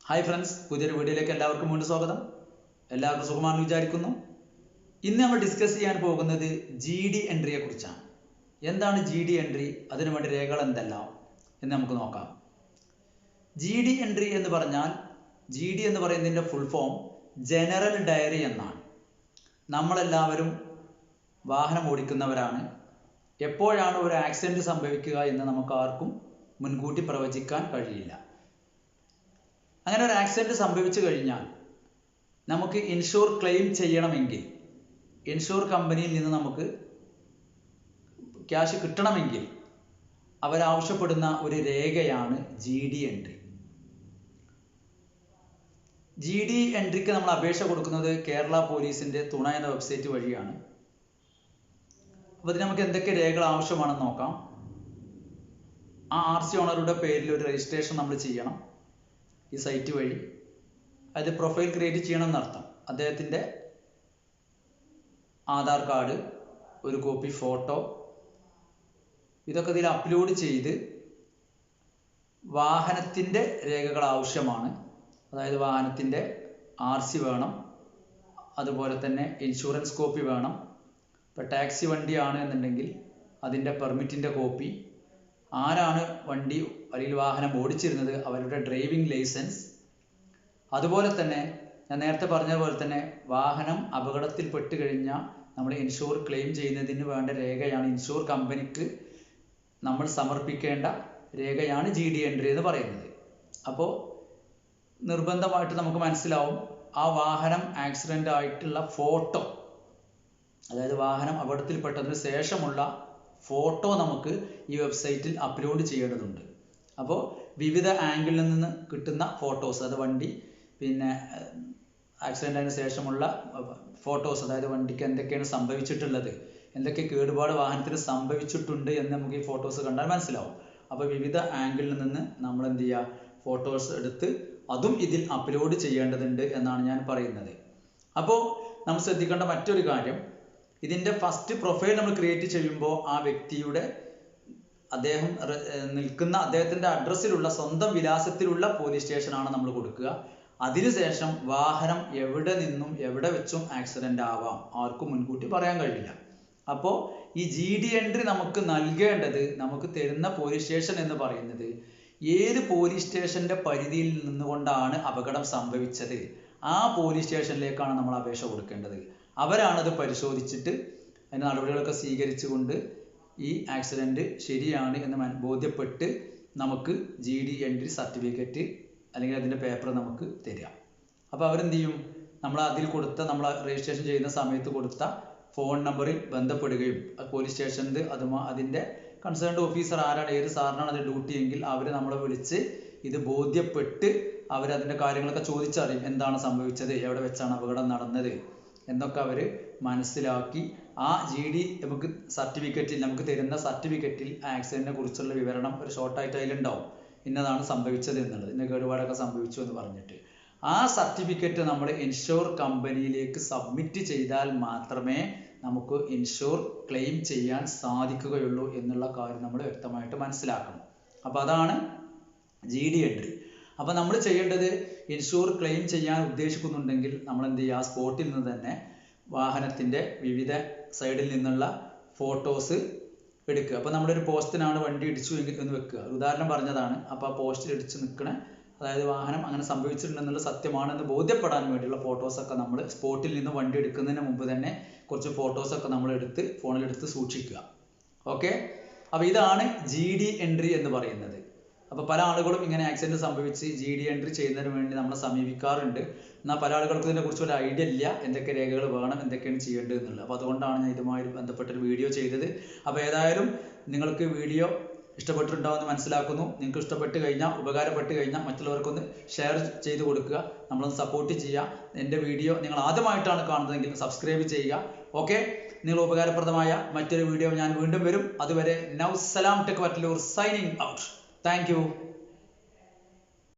Hi friends, പുതിയൊരു വീഡിയോയിലേക്ക് എല്ലാവർക്കും വീണ്ടും സ്വാഗതം. എല്ലാവർക്കും സുഖമാണെന്ന് വിചാരിക്കുന്നു. ഇന്ന് നമ്മൾ ഡിസ്കസ് ചെയ്യാൻ പോകുന്നത് GD എൻട്രിയെ കുറിച്ചാണ്. എന്താണ് GD എൻട്രി, അതിനു വേണ്ടി രേഖകൾ എന്തെല്ലാം എന്ന് നമുക്ക് നോക്കാം. GD എൻട്രി എന്ന് പറഞ്ഞാൽ GD എന്ന് പറയുന്നതിൻ്റെ ഫുൾ ഫോം ജനറൽ ഡയറി എന്നാണ്. നമ്മളെല്ലാവരും വാഹനം ഓടിക്കുന്നവരാണ്. എപ്പോഴാണ് ഒരു ആക്സിഡൻറ്റ് സംഭവിക്കുക എന്ന് നമുക്ക് ആർക്കും മുൻകൂട്ടി പ്രവചിക്കാൻ കഴിയില്ല. അങ്ങനെ ഒരു ആക്സിഡൻറ്റ് സംഭവിച്ചു കഴിഞ്ഞാൽ നമുക്ക് ഇൻഷുർ ക്ലെയിം ചെയ്യണമെങ്കിൽ, ഇൻഷുർ കമ്പനിയിൽ നിന്ന് നമുക്ക് ക്യാഷ് കിട്ടണമെങ്കിൽ അവരാവശ്യപ്പെടുന്ന ഒരു രേഖയാണ് GD എൻട്രി. GD എൻട്രിക്ക് നമ്മൾ അപേക്ഷ കൊടുക്കുന്നത് കേരള പോലീസിൻ്റെ തുണ എന്ന വെബ്സൈറ്റ് വഴിയാണ്. അപ്പോൾ ഇതിന് നമുക്ക് എന്തൊക്കെ രേഖകൾ ആവശ്യമാണെന്ന് നോക്കാം. ആ RC ഓണറുടെ പേരിൽ ഒരു രജിസ്ട്രേഷൻ നമ്മൾ ചെയ്യണം ഈ സൈറ്റ് വഴി. അത് പ്രൊഫൈൽ ക്രിയേറ്റ് ചെയ്യണം എന്നർത്ഥം. അദ്ദേഹത്തിൻ്റെ ആധാർ കാർഡ്, ഒരു കോപ്പി ഫോട്ടോ, ഇതൊക്കെ ഇതിൽ അപ്ലോഡ് ചെയ്ത് വാഹനത്തിൻ്റെ രേഖകൾ ആവശ്യമാണ്. അതായത് വാഹനത്തിൻ്റെ RC വേണം, അതുപോലെ തന്നെ ഇൻഷുറൻസ് കോപ്പി വേണം. ഇപ്പോൾ ടാക്സി വണ്ടിയാണ് എന്നുണ്ടെങ്കിൽ അതിൻ്റെ പെർമിറ്റിൻ്റെ കോപ്പി, ആരാണ് വണ്ടി അല്ലെങ്കിൽ വാഹനം ഓടിച്ചിരുന്നത് അവരുടെ ഡ്രൈവിംഗ് ലൈസൻസ്, അതുപോലെ തന്നെ ഞാൻ നേരത്തെ പറഞ്ഞ പോലെ തന്നെ വാഹനം അപകടത്തിൽപ്പെട്ട് കഴിഞ്ഞാൽ നമ്മൾ ഇൻഷുർ ക്ലെയിം ചെയ്യുന്നതിന് വേണ്ട രേഖയാണ്, ഇൻഷുർ കമ്പനിക്ക് നമ്മൾ സമർപ്പിക്കേണ്ട രേഖയാണ് GD എൻട്രി എന്ന് പറയുന്നത്. അപ്പോൾ നിർബന്ധമായിട്ട് നമുക്ക് മനസ്സിലാവും ആ വാഹനം ആക്സിഡൻ്റ് ആയിട്ടുള്ള ഫോട്ടോ, അതായത് വാഹനം അപകടത്തിൽപ്പെട്ടതിന് ശേഷമുള്ള ഫോട്ടോ നമുക്ക് ഈ വെബ്സൈറ്റിൽ അപ്ലോഡ് ചെയ്യേണ്ടതുണ്ട്. അപ്പോൾ വിവിധ ആംഗിളിൽ നിന്ന് കിട്ടുന്ന ഫോട്ടോസ്, അത് വണ്ടി പിന്നെ ആക്സിഡൻറ്റിന് ശേഷമുള്ള ഫോട്ടോസ്, അതായത് വണ്ടിക്ക് എന്തൊക്കെയാണ് സംഭവിച്ചിട്ടുള്ളത്, എന്തൊക്കെ കേടുപാട് വാഹനത്തിന് സംഭവിച്ചിട്ടുണ്ട് എന്ന് നമുക്ക് ഈ ഫോട്ടോസ് കണ്ടാൽ മനസ്സിലാവും. അപ്പോൾ വിവിധ ആംഗിളിൽ നിന്ന് നമ്മൾ എന്ത് ചെയ്യുക, ഫോട്ടോസ് എടുത്ത് അതും ഇതിൽ അപ്ലോഡ് ചെയ്യേണ്ടതുണ്ട് എന്നാണ് ഞാൻ പറയുന്നത്. അപ്പോൾ നമ്മൾ ശ്രദ്ധിക്കേണ്ട മറ്റൊരു കാര്യം, ഇതിൻ്റെ ഫസ്റ്റ് പ്രൊഫൈൽ നമ്മൾ ക്രിയേറ്റ് ചെയ്യുമ്പോൾ ആ വ്യക്തിയുടെ അദ്ദേഹം നിൽക്കുന്ന അദ്ദേഹത്തിൻ്റെ അഡ്രസ്സിലുള്ള സ്വന്തം വിലാസത്തിലുള്ള പോലീസ് സ്റ്റേഷനാണ് നമ്മൾ കൊടുക്കുക. അതിനുശേഷം വാഹനം എവിടെ നിന്നും എവിടെ വെച്ചും ആക്സിഡൻ്റ് ആവാം, ആർക്കും മുൻകൂട്ടി പറയാൻ കഴിയില്ല. അപ്പോൾ ഈ GD എൻട്രി നമുക്ക് നൽകേണ്ടത്, നമുക്ക് തരുന്ന പോലീസ് സ്റ്റേഷൻ എന്ന് പറയുന്നത് ഏത് പോലീസ് സ്റ്റേഷൻ്റെ പരിധിയിൽ നിന്നുകൊണ്ടാണ് അപകടം സംഭവിച്ചത് ആ പോലീസ് സ്റ്റേഷനിലേക്കാണ് നമ്മൾ അപേക്ഷ കൊടുക്കേണ്ടത്. അവരാണത് പരിശോധിച്ചിട്ട് അതിൻ്റെ നടപടികളൊക്കെ സ്വീകരിച്ചുകൊണ്ട് ഈ ആക്സിഡൻറ്റ് ശരിയാണ് എന്ന് ബോധ്യപ്പെട്ട് നമുക്ക് GD എൻട്രി സർട്ടിഫിക്കറ്റ് അല്ലെങ്കിൽ അതിൻ്റെ പേപ്പർ നമുക്ക് തരിക. അപ്പോൾ അവരെന്ത് ചെയ്യും, നമ്മൾ അതിൽ കൊടുത്ത, നമ്മൾ രജിസ്ട്രേഷൻ ചെയ്യുന്ന സമയത്ത് കൊടുത്ത ഫോൺ നമ്പറിൽ ബന്ധപ്പെടുകയും പോലീസ് സ്റ്റേഷനിൽ അതിൻ്റെ കൺസേൺഡ് ഓഫീസർ ആരാണ്, ഏത് സാറിനാണ് അത് ഡ്യൂട്ടി എങ്കിൽ അവർ നമ്മളെ വിളിച്ച് ഇത് ബോധ്യപ്പെട്ട് അവരതിൻ്റെ കാര്യങ്ങളൊക്കെ ചോദിച്ചറിയും. എന്താണ് സംഭവിച്ചത്, എവിടെ വെച്ചാണ് അപകടം നടന്നത് എന്നൊക്കെ അവർ മനസ്സിലാക്കി ആ GD നമുക്ക് സർട്ടിഫിക്കറ്റിൽ, നമുക്ക് തരുന്ന സർട്ടിഫിക്കറ്റിൽ ആക്സിഡൻറ്റിനെ കുറിച്ചുള്ള വിവരണം ഒരു ഷോർട്ടായിട്ട് അതിലുണ്ടാവും. ഇന്നതാണ് സംഭവിച്ചത് എന്നുള്ളത്, ഇന്ന കേടുപാടൊക്കെ സംഭവിച്ചു എന്ന് പറഞ്ഞിട്ട് ആ സർട്ടിഫിക്കറ്റ് നമ്മൾ ഇൻഷുർ കമ്പനിയിലേക്ക് സബ്മിറ്റ് ചെയ്താൽ മാത്രമേ നമുക്ക് ഇൻഷുർ ക്ലെയിം ചെയ്യാൻ സാധിക്കുകയുള്ളൂ എന്നുള്ള കാര്യം നമ്മൾ വ്യക്തമായിട്ട് മനസ്സിലാക്കണം. അപ്പോൾ അതാണ് GD എൻട്രി. അപ്പോൾ നമ്മൾ ചെയ്യേണ്ടത്, ഇൻഷുർ ക്ലെയിം ചെയ്യാൻ ഉദ്ദേശിക്കുന്നുണ്ടെങ്കിൽ നമ്മൾ എന്ത് ചെയ്യുക, ആ സ്പോട്ടിൽ നിന്ന് തന്നെ വാഹനത്തിൻ്റെ വിവിധ സൈഡിൽ നിന്നുള്ള ഫോട്ടോസ് എടുക്കുക. അപ്പോൾ നമ്മളൊരു പോസ്റ്റിനാണ് വണ്ടി ഇടിച്ചു എന്ന് വെക്കുക, ഉദാഹരണം പറഞ്ഞതാണ്. അപ്പോൾ ആ പോസ്റ്റിൽ ഇടിച്ച് നിൽക്കണ, അതായത് വാഹനം അങ്ങനെ സംഭവിച്ചിട്ടുണ്ടെന്നുള്ള സത്യമാണെന്ന് ബോധ്യപ്പെടാൻ വേണ്ടിയുള്ള ഫോട്ടോസൊക്കെ നമ്മൾ സ്പോട്ടിൽ നിന്ന് വണ്ടി എടുക്കുന്നതിന് മുമ്പ് തന്നെ കുറച്ച് ഫോട്ടോസൊക്കെ നമ്മൾ എടുത്ത് ഫോണിലെടുത്ത് സൂക്ഷിക്കുക. ഓക്കെ, അപ്പോൾ ഇതാണ് GD എൻട്രി എന്ന് പറയുന്നത്. അപ്പോൾ പല ആളുകളും ഇങ്ങനെ ആക്സിഡൻറ്റ് സംഭവിച്ച് GD എൻട്രി ചെയ്യുന്നതിന് വേണ്ടി നമ്മളെ സമീപിക്കാറുണ്ട്. എന്നാൽ പല ആളുകൾക്കും ഇതിനെക്കുറിച്ച് ഒരു ഐഡിയ ഇല്ല, എന്തൊക്കെ രേഖകൾ വേണം, എന്തൊക്കെയാണ് ചെയ്യേണ്ടത് എന്നുള്ളത്. അപ്പോൾ അതുകൊണ്ടാണ് ഞാൻ ഇതുമായി ബന്ധപ്പെട്ടൊരു വീഡിയോ ചെയ്തത്. അപ്പോൾ ഏതായാലും നിങ്ങൾക്ക് വീഡിയോ ഇഷ്ടപ്പെട്ടിട്ടുണ്ടാവുമെന്ന് മനസ്സിലാക്കുന്നു. നിങ്ങൾക്ക് ഇഷ്ടപ്പെട്ട് കഴിഞ്ഞാൽ, ഉപകാരപ്പെട്ട് കഴിഞ്ഞാൽ മറ്റുള്ളവർക്കൊന്ന് ഷെയർ ചെയ്ത് കൊടുക്കുക, നമ്മളൊന്ന് സപ്പോർട്ട് ചെയ്യുക. എൻ്റെ വീഡിയോ നിങ്ങൾ ആദ്യമായിട്ടാണ് കാണുന്നതെങ്കിൽ സബ്സ്ക്രൈബ് ചെയ്യുക. ഓക്കെ, നിങ്ങൾ ഉപകാരപ്രദമായ മറ്റൊരു വീഡിയോ ഞാൻ വീണ്ടും വരും. അതുവരെ Nausalam tech Vattalur signing out. Thank you.